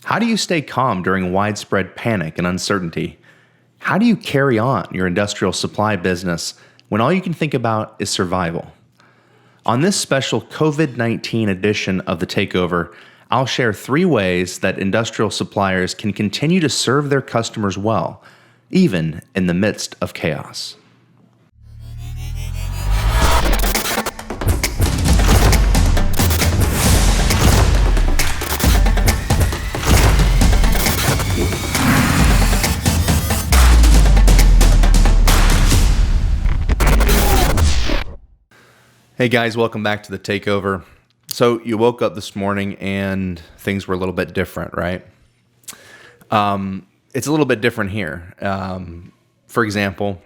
How do you stay calm during widespread panic and uncertainty? How do you carry on your industrial supply business when all you can think about is survival? On this special COVID-19 edition of the Takeover, I'll share 3 ways that industrial suppliers can continue to serve their customers well, even in the midst of chaos. Hey guys, welcome back to the Takeover. So you woke up this morning and things were a little bit different, right? It's a little bit different here. For example,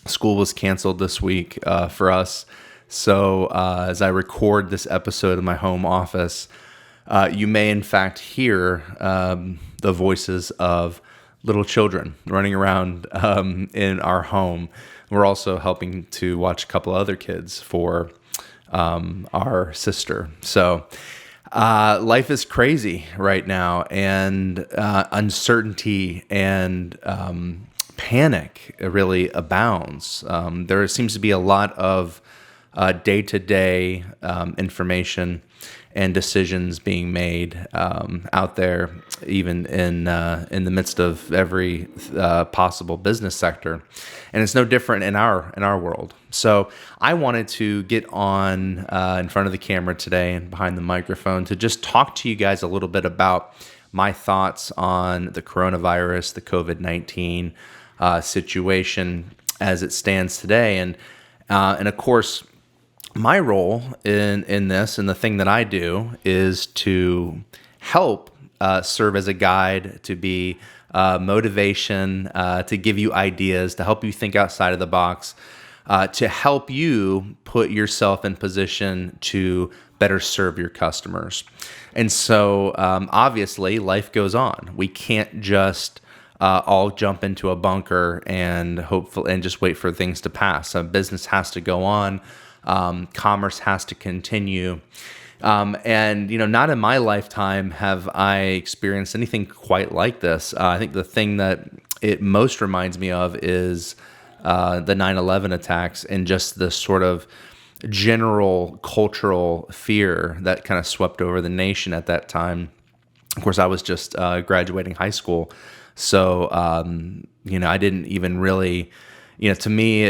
school was canceled this week for us. So as I record this episode in my home office, you may in fact hear the voices of little children running around in our home. We're also helping to watch a couple other kids for our sister. So life is crazy right now, and uncertainty and panic really abounds. There seems to be a lot of day-to-day information and decisions being made out there, even in the midst of every possible business sector, and it's no different in our world. So I wanted to get on in front of the camera today and behind the microphone to just talk to you guys a little bit about my thoughts on the coronavirus, the COVID-19 situation as it stands today, and of course, my role in this and the thing that I do is to help serve as a guide, to be motivation, to give you ideas, to help you think outside of the box, to help you put yourself in position to better serve your customers. And so obviously life goes on. We can't just all jump into a bunker and just wait for things to pass. Business has to go on. Commerce has to continue. And, not in my lifetime have I experienced anything quite like this. I think the thing that it most reminds me of is the 9/11 attacks and just the sort of general cultural fear that kind of swept over the nation at that time. Of course, I was just graduating high school. So, I didn't even really, to me,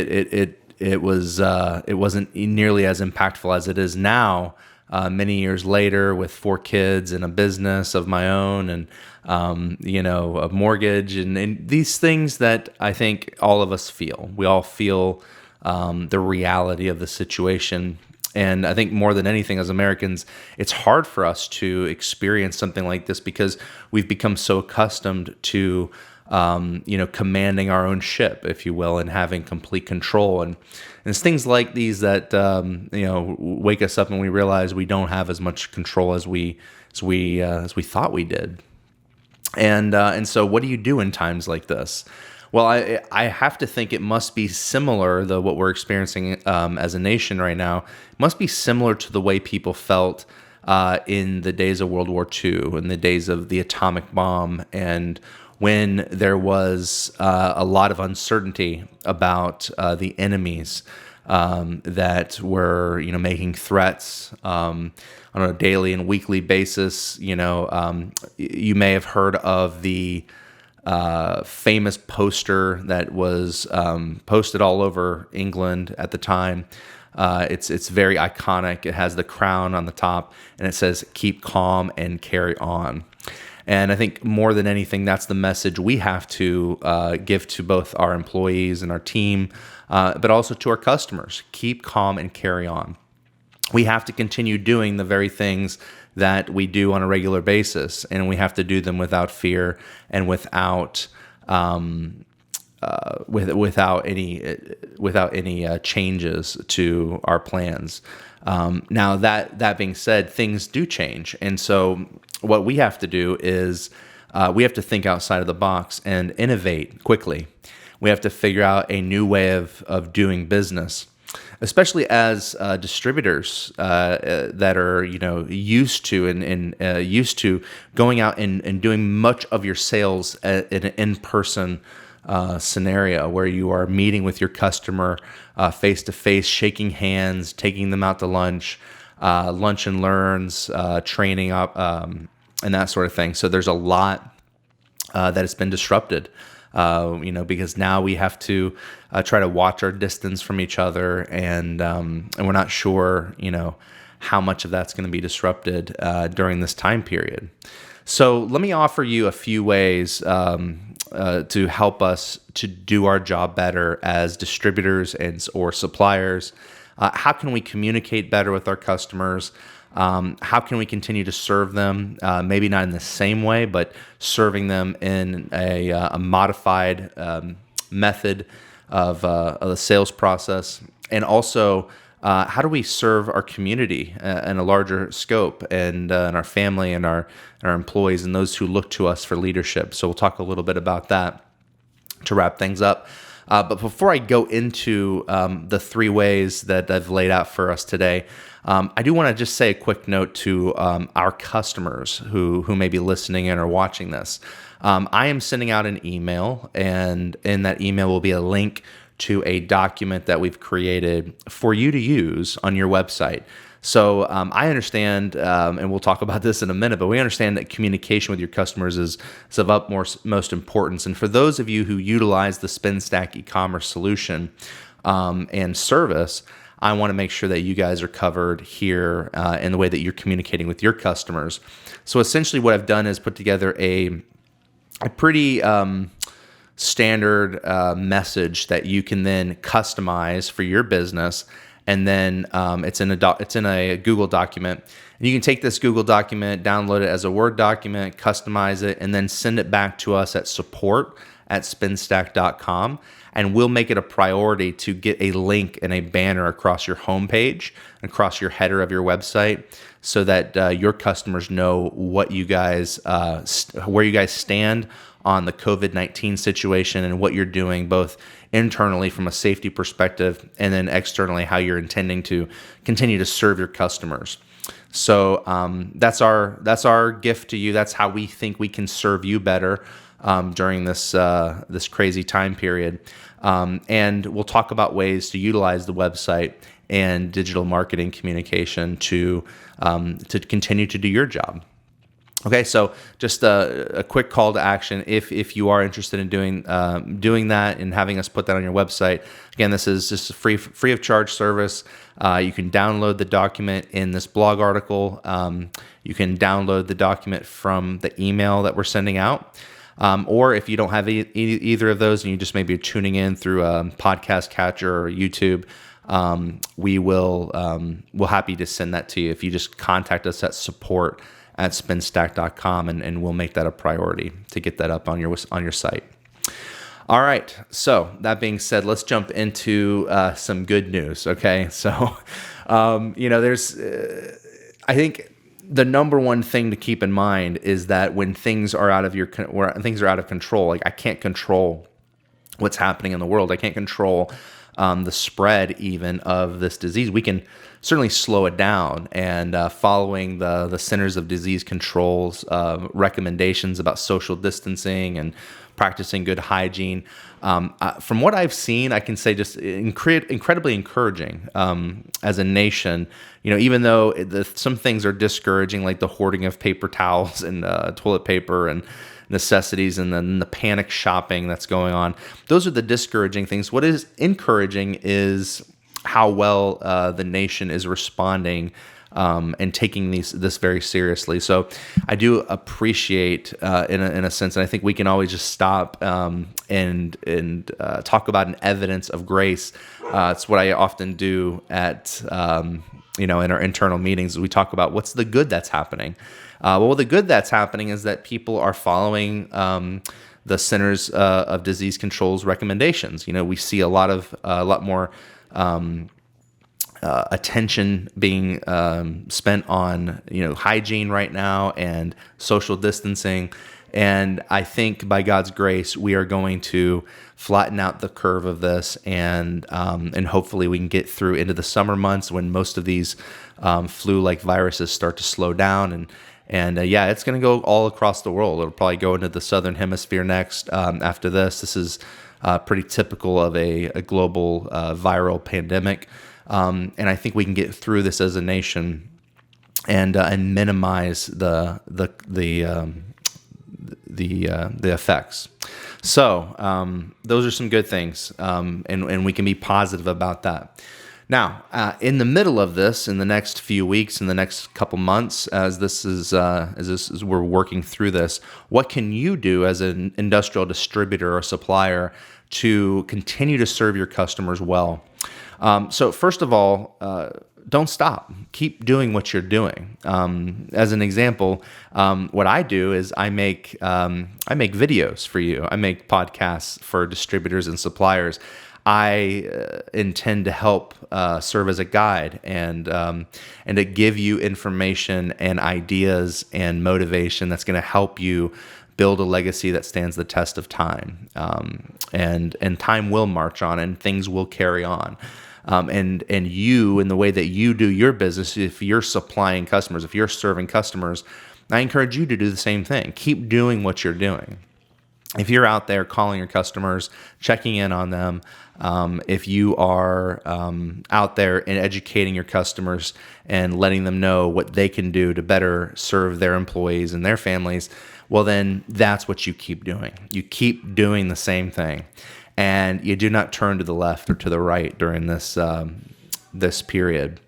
it wasn't nearly as impactful as it is now, many years later, with 4 kids and a business of my own, and a mortgage, and these things that I think all of us feel. We all feel the reality of the situation, and I think more than anything, as Americans, it's hard for us to experience something like this because we've become so accustomed to commanding our own ship, if you will, and having complete control. And it's things like these that, wake us up and we realize we don't have as much control as we thought we did. And so what do you do in times like this? Well, I have to think it must be similar, though what we're experiencing as a nation right now, must be similar to the way people felt in the days of World War II, in the days of the atomic bomb, and when there was a lot of uncertainty about the enemies that were, making threats on a daily and weekly basis. You may have heard of the famous poster that was posted all over England at the time. It's very iconic. It has the crown on the top, and it says, "Keep calm and carry on." And I think more than anything, that's the message we have to give to both our employees and our team, but also to our customers. Keep calm and carry on. We have to continue doing the very things that we do on a regular basis, and we have to do them without fear and without any changes to our plans. Now that being said, things do change, and so what we have to do is we have to think outside of the box and innovate quickly. We have to figure out a new way of doing business. especially as distributors that are used to and used to going out and doing much of your sales in an in-person scenario where you are meeting with your customer face to face, shaking hands, taking them out to lunch, lunch and learns, training up, and that sort of thing. So there's a lot that has been disrupted. Because now we have to try to watch our distance from each other, and we're not sure, how much of that's going to be disrupted during this time period. So let me offer you a few ways to help us to do our job better as distributors or suppliers. How can we communicate better with our customers? How can we continue to serve them, maybe not in the same way, but serving them in a modified method of the sales process? And also, how do we serve our community in a larger scope, and our family and our employees and those who look to us for leadership? So we'll talk a little bit about that to wrap things up. But before I go into the three ways that I've laid out for us today, I do want to just say a quick note to our customers who may be listening in or watching this. I am sending out an email, and in that email will be a link to a document that we've created for you to use on your website. So I understand, and we'll talk about this in a minute, but we understand that communication with your customers is of utmost importance. And for those of you who utilize the SpinStack e-commerce solution and service, I want to make sure that you guys are covered here in the way that you're communicating with your customers. So essentially what I've done is put together a pretty standard message that you can then customize for your business. And then it's in a Google document. And you can take this Google document, download it as a Word document, customize it, and then send it back to us at support@spinstack.com. And we'll make it a priority to get a link and a banner across your homepage, across your header of your website, so that your customers know what you guys, where you guys stand on the COVID-19 situation and what you're doing both internally from a safety perspective and then externally how you're intending to continue to serve your customers. So that's our gift to you. That's how we think we can serve you better during this crazy time period. And we'll talk about ways to utilize the website and digital marketing communication to continue to do your job. Okay, so just a quick call to action if you are interested in doing that and having us put that on your website. Again, this is just a free of charge service. You can download the document in this blog article. You can download the document from the email that we're sending out. Or if you don't have either of those and you just maybe tuning in through a podcast catcher or YouTube, we'll happy to send that to you if you just contact us at support@spinstack.com, and we'll make that a priority to get that up on your site. All right. So that being said, let's jump into some good news. Okay. So, there's, I think the number one thing to keep in mind is that when things are out of control, like I can't control what's happening in the world. I can't control the spread even of this disease. We can certainly slow it down, and following the Centers of Disease Control's recommendations about social distancing and practicing good hygiene. From what I've seen, I can say just incredibly encouraging as a nation. Even though some things are discouraging, like the hoarding of paper towels and toilet paper and necessities, and then the panic shopping that's going on. Those are the discouraging things. What is encouraging is how well the nation is responding and taking this very seriously. So I do appreciate, in a sense, and I think we can always just stop and talk about an evidence of grace. It's what I often do at in our internal meetings. We talk about what's the good that's happening. Well, the good that's happening is that people are following the Centers of Disease Control's recommendations. We see a lot more attention being spent on hygiene right now and social distancing, And I think by God's grace, we are going to flatten out the curve of this, and hopefully we can get through into the summer months when most of these flu-like viruses start to slow down. And it's going to go all across the world. It'll probably go into the southern hemisphere next. After this, this is pretty typical of a global viral pandemic, and I think we can get through this as a nation and minimize the effects. So those are some good things, and we can be positive about that. Now, in the middle of this, in the next few weeks, in the next couple months, as we're working through this, what can you do as an industrial distributor or supplier to continue to serve your customers well? So first of all, don't stop. Keep doing what you're doing. As an example, what I do is I make videos for you. I make podcasts for distributors and suppliers. I intend to help serve as a guide and to give you information and ideas and motivation that's going to help you build a legacy that stands the test of time. And time will march on, and things will carry on. And you, in the way that you do your business, if you're supplying customers, if you're serving customers, I encourage you to do the same thing. Keep doing what you're doing. If you're out there calling your customers, checking in on them, if you are out there and educating your customers and letting them know what they can do to better serve their employees and their families, well, then that's what you keep doing. You keep doing the same thing, and you do not turn to the left or to the right during this period.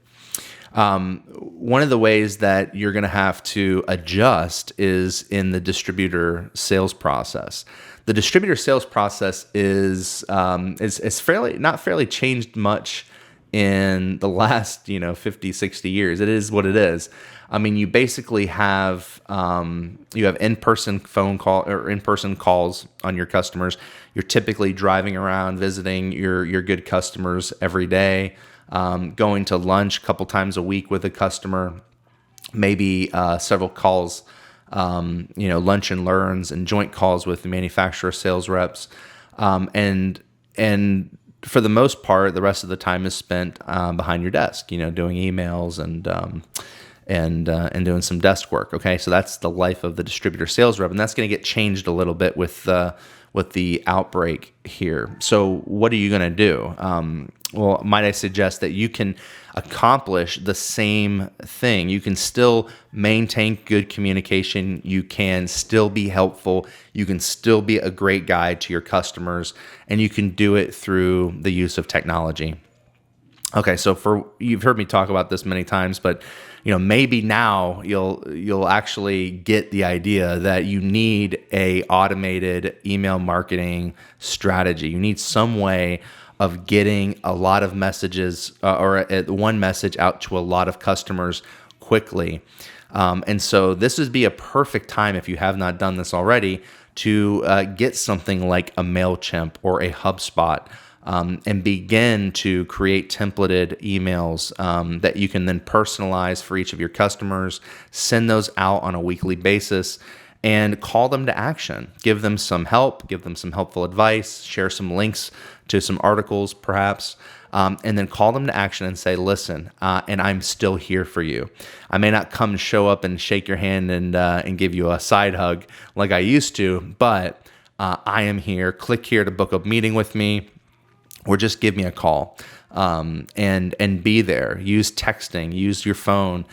One of the ways that you're going to have to adjust is in the distributor sales process. The distributor sales process is fairly changed much in the last 50, 60 years. It is what it is. I mean, you basically have in-person phone call or in-person calls on your customers. You're typically driving around visiting your good customers every day. Going to lunch a couple times a week with a customer, maybe several calls, lunch and learns and joint calls with the manufacturer sales reps, and for the most part, the rest of the time is spent behind your desk, doing emails and doing some desk work. Okay, so that's the life of the distributor sales rep, and that's going to get changed a little bit with the outbreak here. So what are you going to do? Well, might I suggest that you can accomplish the same thing. You can still maintain good communication. You can still be helpful. You can still be a great guide to your customers, and you can do it through the use of technology. Okay, so you've heard me talk about this many times, but maybe now you'll actually get the idea that you need a automated email marketing strategy. You need some way of getting a lot of messages or one message out to a lot of customers quickly. And so this would be a perfect time, if you have not done this already, to get something like a MailChimp or a HubSpot, and begin to create templated emails that you can then personalize for each of your customers, send those out on a weekly basis, and call them to action. Give them some help, give them some helpful advice, share some links to some articles perhaps, and then call them to action and say, listen, and I'm still here for you. I may not come show up and shake your hand and give you a side hug like I used to, but I am here. Click here to book a meeting with me, or just give me a call, and be there. Use texting, use your phone,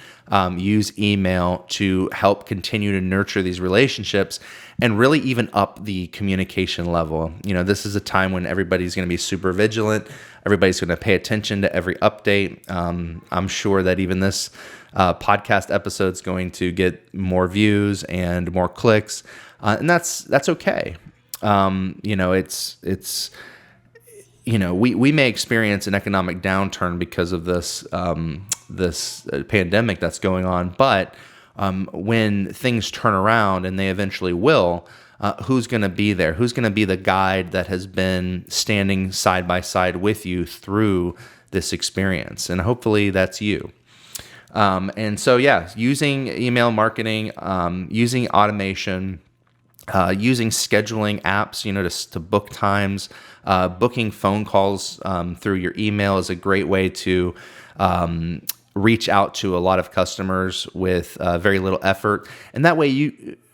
use email to help continue to nurture these relationships and really even up the communication level. This is a time when everybody's going to be super vigilant. Everybody's going to pay attention to every update. I'm sure that even this podcast episode is going to get more views and more clicks, and that's okay. We may experience an economic downturn because of this pandemic that's going on, but when things turn around, and they eventually will, who's going to be there? Who's going to be the guide that has been standing side by side with you through this experience? And hopefully that's you. And so, using email marketing, using automation, using scheduling apps, to book times, booking phone calls through your email is a great way to reach out to a lot of customers with very little effort. And that way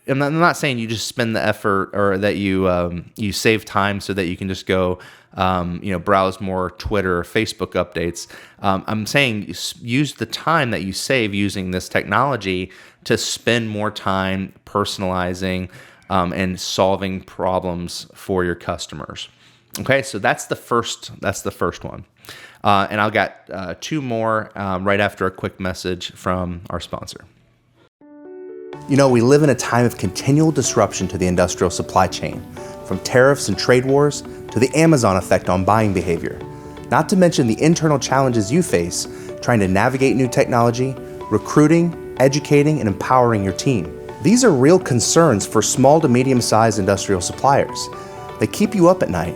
I'm not saying you just spend the effort or that you save time so that you can just go, browse more Twitter or Facebook updates. I'm saying use the time that you save using this technology to spend more time personalizing and solving problems for your customers. Okay, so that's the first one. And I'll got two more right after a quick message from our sponsor. We live in a time of continual disruption to the industrial supply chain, from tariffs and trade wars to the Amazon effect on buying behavior, not to mention the internal challenges you face trying to navigate new technology, recruiting, educating, and empowering your team. These are real concerns for small to medium-sized industrial suppliers. They keep you up at night,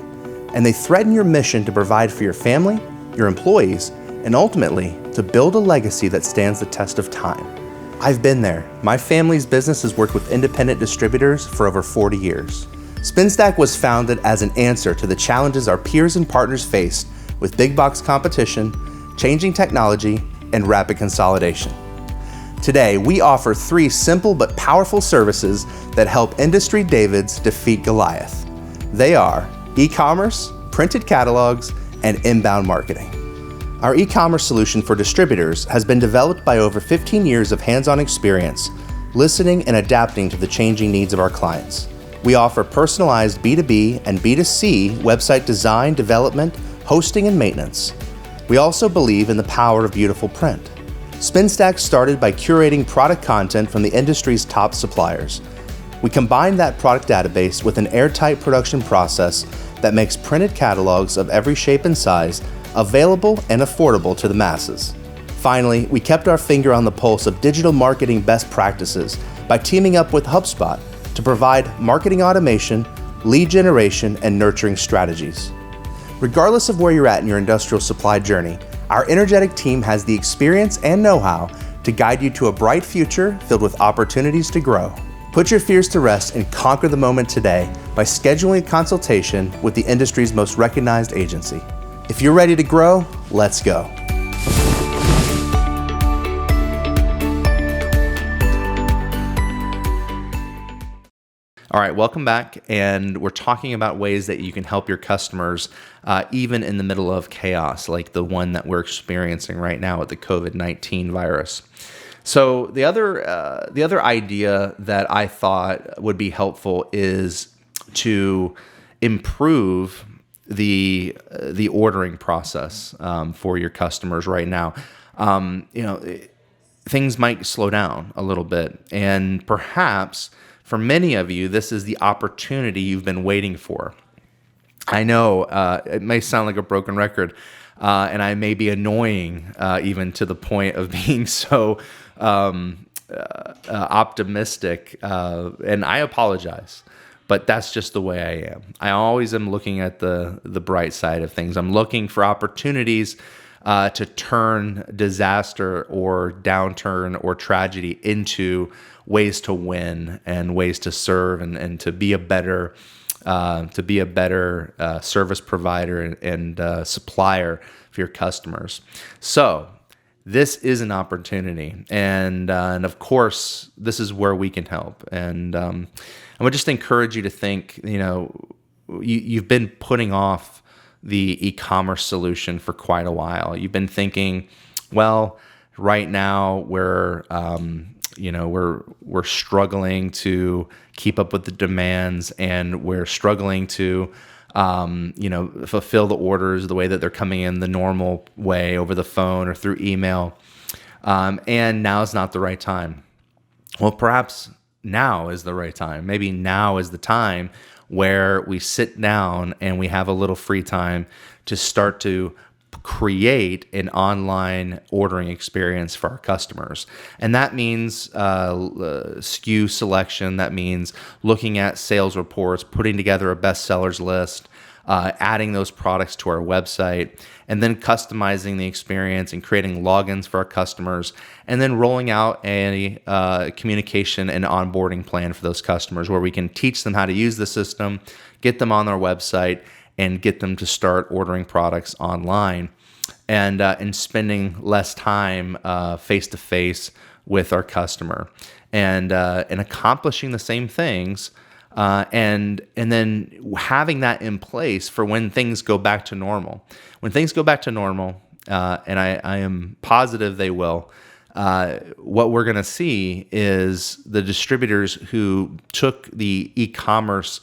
and they threaten your mission to provide for your family, your employees, and ultimately to build a legacy that stands the test of time. I've been there. My family's business has worked with independent distributors for over 40 years. SpinStack was founded as an answer to the challenges our peers and partners faced with big box competition, changing technology, and rapid consolidation. Today, we offer 3 simple but powerful services that help industry Davids defeat Goliath. They are e-commerce, printed catalogs, and inbound marketing. Our e-commerce solution for distributors has been developed by over 15 years of hands-on experience, listening and adapting to the changing needs of our clients. We offer personalized B2B and B2C website design, development, hosting, and maintenance. We also believe in the power of beautiful print. SpinStack started by curating product content from the industry's top suppliers. We combined that product database with an airtight production process that makes printed catalogs of every shape and size available and affordable to the masses. Finally, we kept our finger on the pulse of digital marketing best practices by teaming up with HubSpot to provide marketing automation, lead generation, and nurturing strategies. Regardless of where you're at in your industrial supply journey, our energetic team has the experience and know-how to guide you to a bright future filled with opportunities to grow. Put your fears to rest and conquer the moment today by scheduling a consultation with the industry's most recognized agency. If you're ready to grow, let's go. All right, welcome back, and we're talking about ways that you can help your customers even in the middle of chaos, like the one that we're experiencing right now with the COVID-19 virus. So the other idea that I thought would be helpful is to improve the ordering process for your customers right now. Things might slow down a little bit, and perhaps for many of you, this is the opportunity you've been waiting for. I know it may sound like a broken record, and I may be annoying even to the point of being so optimistic, and I apologize, but that's just the way I am. I always am looking at the bright side of things. I'm looking for opportunities to turn disaster or downturn or tragedy into ways to win and ways to serve and to be a better service provider and supplier for your customers. So this is an opportunity, and of course, this is where we can help. And I would just encourage you to think. You've been putting off the e-commerce solution for quite a while. You've been thinking, well, right now we're struggling to keep up with the demands, and we're struggling to fulfill the orders the way that they're coming in the normal way over the phone or through email. And now is not the right time. Well, perhaps now is the right time. Maybe now is the time where we sit down and we have a little free time to start to create an online ordering experience for our customers. And that means SKU selection. That means looking at sales reports, putting together a bestsellers list, adding those products to our website, and then customizing the experience and creating logins for our customers, and then rolling out a communication and onboarding plan for those customers where we can teach them how to use the system, get them on our website, and get them to start ordering products online, and spending less time face-to-face with our customer, and accomplishing the same things, and then having that in place for when things go back to normal. When things go back to normal, and I am positive they will, what we're going to see is the distributors who took the e-commerce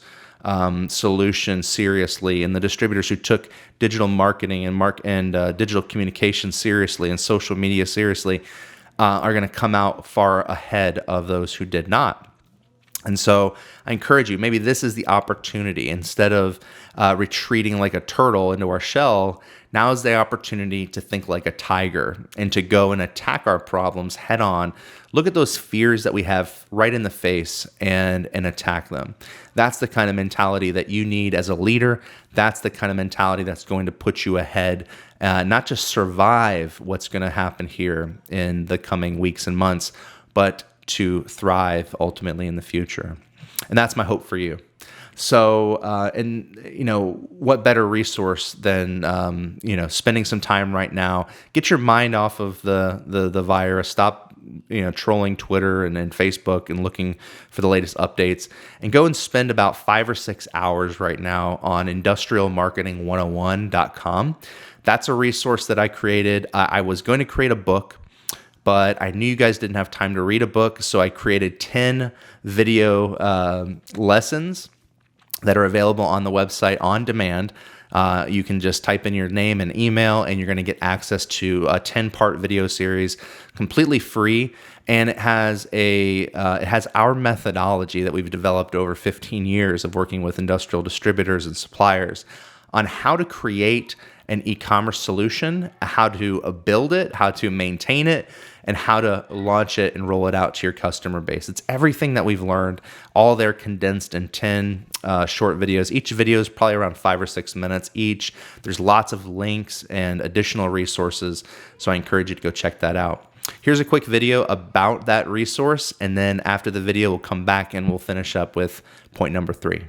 solution seriously, and the distributors who took digital marketing and digital communication seriously and social media seriously are going to come out far ahead of those who did not. And so I encourage you, maybe this is the opportunity. Instead of retreating like a turtle into our shell, now is the opportunity to think like a tiger and to go and attack our problems head on. Look at those fears that we have right in the face and attack them. That's the kind of mentality that you need as a leader. That's the kind of mentality that's going to put you ahead, not just survive what's going to happen here in the coming weeks and months, but to thrive ultimately in the future. And that's my hope for you. So, what better resource than, spending some time right now, get your mind off of the virus, stop, trolling Twitter and Facebook and looking for the latest updates, and go and spend about 5 or 6 hours right now on industrialmarketing101.com. That's a resource that I created. I was going to create a book, but I knew you guys didn't have time to read a book, so I created 10 video lessons that are available on the website on demand. You can just type in your name and email, and you're going to get access to a 10-part video series, completely free. And it has our methodology that we've developed over 15 years of working with industrial distributors and suppliers on how to create an e-commerce solution, how to build it, how to maintain it, and how to launch it and roll it out to your customer base. It's everything that we've learned, all there condensed in 10 short videos. Each video is probably around 5 or 6 minutes each. There's lots of links and additional resources, so I encourage you to go check that out. Here's a quick video about that resource, and then after the video, we'll come back and we'll finish up with point number 3.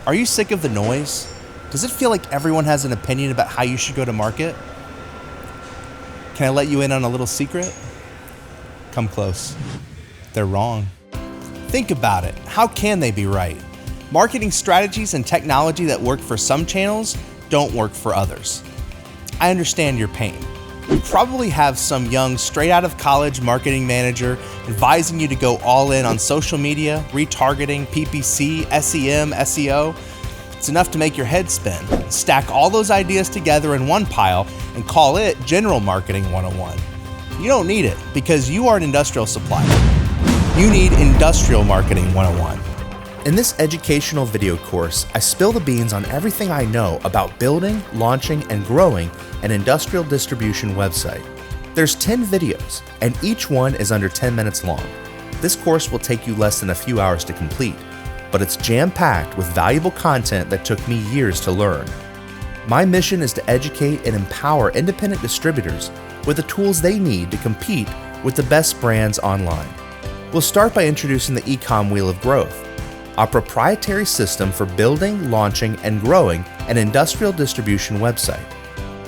Are you sick of the noise? Does it feel like everyone has an opinion about how you should go to market? Can I let you in on a little secret? Come close. They're wrong. Think about it. How can they be right? Marketing strategies and technology that work for some channels don't work for others. I understand your pain. You probably have some young, straight out of college marketing manager advising you to go all in on social media, retargeting, PPC, SEM, SEO. It's enough to make your head spin. Stack all those ideas together in one pile and call it General Marketing 101. You don't need it because you are an industrial supplier. You need Industrial Marketing 101. In this educational video course, I spill the beans on everything I know about building, launching, and growing an industrial distribution website. There's 10 videos, and each one is under 10 minutes long. This course will take you less than a few hours to complete, but it's jam-packed with valuable content that took me years to learn. My mission is to educate and empower independent distributors with the tools they need to compete with the best brands online. We'll start by introducing the Ecom Wheel of Growth, our proprietary system for building, launching, and growing an industrial distribution website.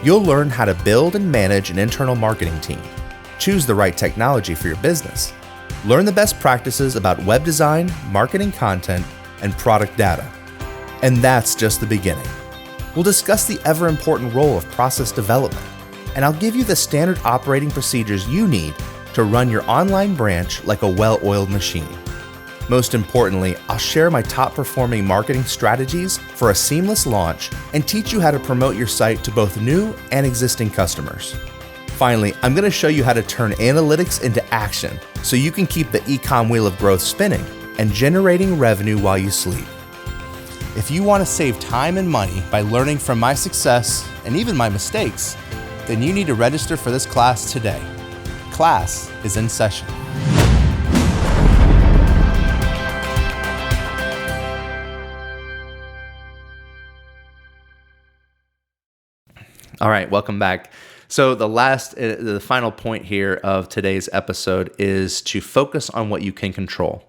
You'll learn how to build and manage an internal marketing team, choose the right technology for your business, learn the best practices about web design, marketing content, and product data. And that's just the beginning. We'll discuss the ever-important role of process development, and I'll give you the standard operating procedures you need to run your online branch like a well-oiled machine. Most importantly, I'll share my top-performing marketing strategies for a seamless launch and teach you how to promote your site to both new and existing customers. Finally, I'm going to show you how to turn analytics into action so you can keep the Ecom Wheel of Growth spinning and generating revenue while you sleep. If you want to save time and money by learning from my success and even my mistakes, then you need to register for this class today. Class is in session. All right, welcome back. So the final point here of today's episode is to focus on what you can control.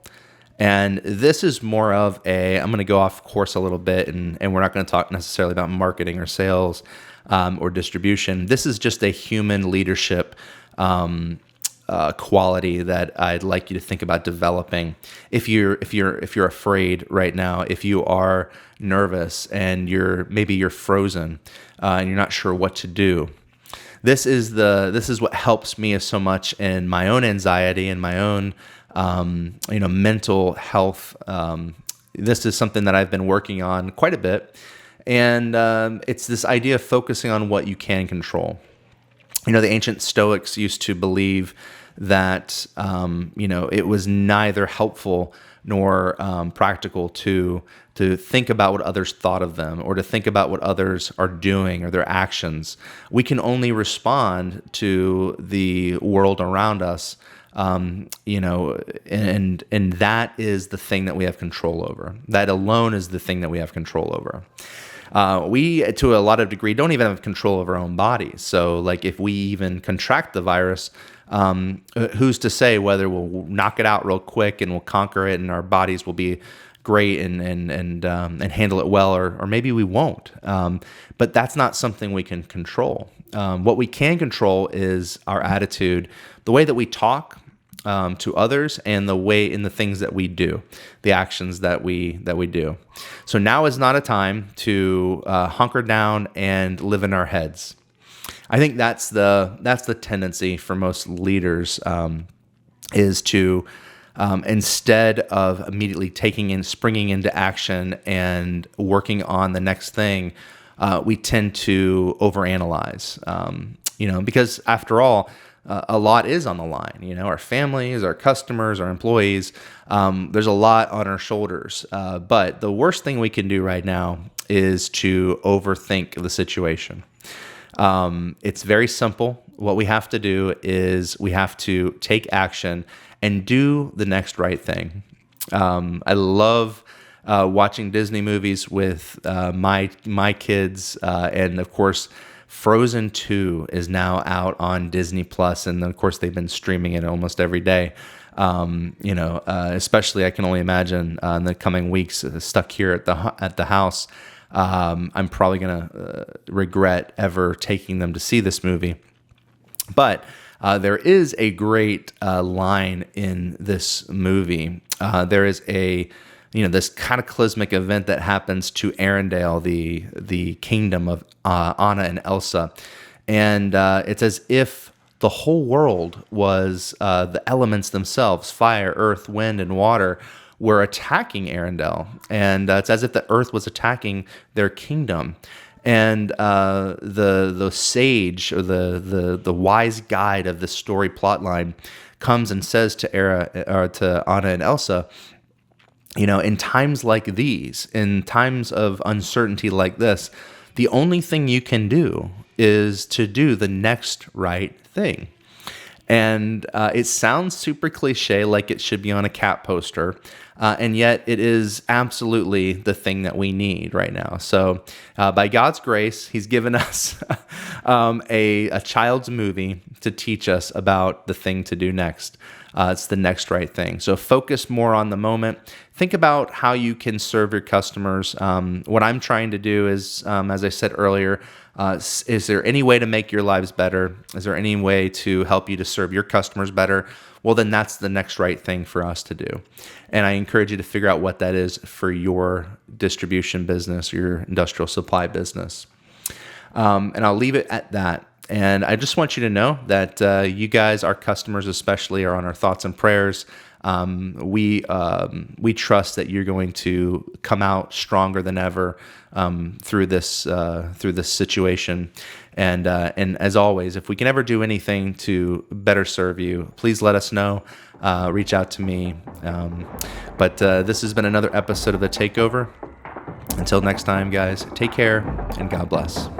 And this is more of I'm going to go off course a little bit, and we're not going to talk necessarily about marketing or sales or distribution. This is just a human leadership quality that I'd like you to think about developing. If you're afraid right now, if you are nervous and you're frozen and you're not sure what to do, this is what helps me so much in my own anxiety and my own mental health. This is something that I've been working on quite a bit, and it's this idea of focusing on what you can control. The ancient Stoics used to believe that it was neither helpful nor practical to think about what others thought of them, or to think about what others are doing or their actions. We can only respond to the world around us, and that is the thing that we have control over. That alone is the thing that we have control over. We, to a lot of degree, don't even have control over our own bodies. So, like, if we even contract the virus, who's to say whether we'll knock it out real quick and we'll conquer it and our bodies will be great and handle it well, or maybe we won't. But that's not something we can control. What we can control is our attitude, the way that we talk to others, and the things that we do, the actions that we do. So now is not a time to hunker down and live in our heads. I think that's the tendency for most leaders, is to instead of immediately springing into action and working on the next thing, we tend to overanalyze. Because after all, a lot is on the line. Our families, our customers, our employees. There's a lot on our shoulders. But the worst thing we can do right now is to overthink the situation. It's very simple. What we have to do is we have to take action and do the next right thing. I love watching Disney movies with my kids, and of course, Frozen 2 is now out on Disney Plus, and of course they've been streaming it almost every day. Especially I can only imagine in the coming weeks, stuck here at the house. I'm probably gonna regret ever taking them to see this movie, but there is a great line in this movie. There is this cataclysmic event that happens to Arendelle, the kingdom of Anna and Elsa, and it's as if the whole world was the elements themselves: fire, earth, wind, and water were attacking Arendelle, and it's as if the earth was attacking their kingdom. And the sage, or the wise guide of the story plotline, comes and says to Anna and Elsa, in times like these, in times of uncertainty like this, the only thing you can do is to do the next right thing. And it sounds super cliche, like it should be on a cat poster, and yet it is absolutely the thing that we need right now. So by God's grace, He's given us a child's movie to teach us about the thing to do next. It's the next right thing. So focus more on the moment. Think about how you can serve your customers. What I'm trying to do is, as I said earlier, is there any way to make your lives better? Is there any way to help you to serve your customers better? Well, then that's the next right thing for us to do. And I encourage you to figure out what that is for your distribution business, your industrial supply business. And I'll leave it at that. And I just want you to know that you guys, our customers especially, are on our thoughts and prayers. We trust that you're going to come out stronger than ever through this situation. And as always, if we can ever do anything to better serve you, please let us know. Reach out to me. But this has been another episode of The Takeover. Until next time, guys, take care and God bless.